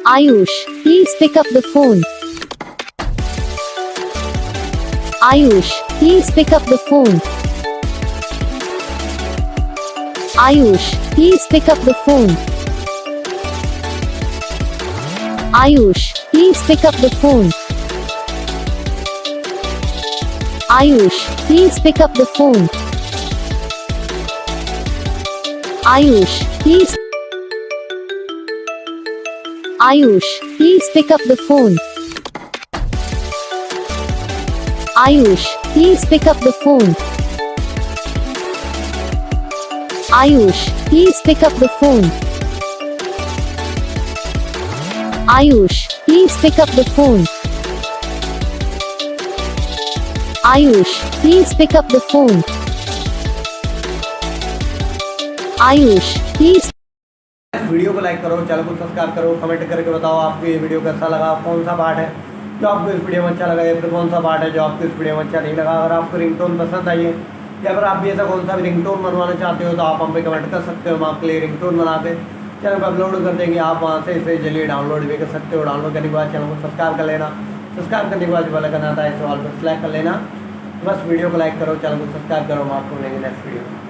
Ayush, please pick up the phone. Ayush, please pick up the phone. Ayush, please pick up the phone. Ayush, please pick up the phone. Ayush, please pick up the phone. Ayush, please. Ayush, please pick up the phone. Ayush, please pick up the phone. Ayush, please pick up the phone. Ayush, please pick up the phone. Ayush, please pick up the phone. Ayush, please. इस video को like करो, channel को subscribe करो, comment करके बताओ आपको ये video कैसा लगा, कौन सा पार्ट है जो आपको इस वीडियो में अच्छा लगा या फिर कौन सा पार्ट है जो आपको इस वीडियो में अच्छा नहीं लगा। अगर आपको रिंगटोन पसंद आई है या अगर आप भी ऐसा कौन सा भी रिंगटोन बनवाना चाहते हो तो आप हम पे कमेंट कर सकते हो। हम आपके लिए रिंगटोन बना के चैनल पर अपलोड कर देंगे। आप वहाँ से इसे जल्दी डाउनलोड भी कर सकते हो। डाउनलोड करने के बाद चैनल को सब्सक्राइब कर लेना। सब्सक्राइब करने के बाद जो वाला करना आता है इसे ऑल पर सेलेक्ट कर लेना। बस वीडियो को लाइक करो, चैनल को सब्सक्राइब करो। हम आपको मिलेंगे नेक्स्ट वीडियो में।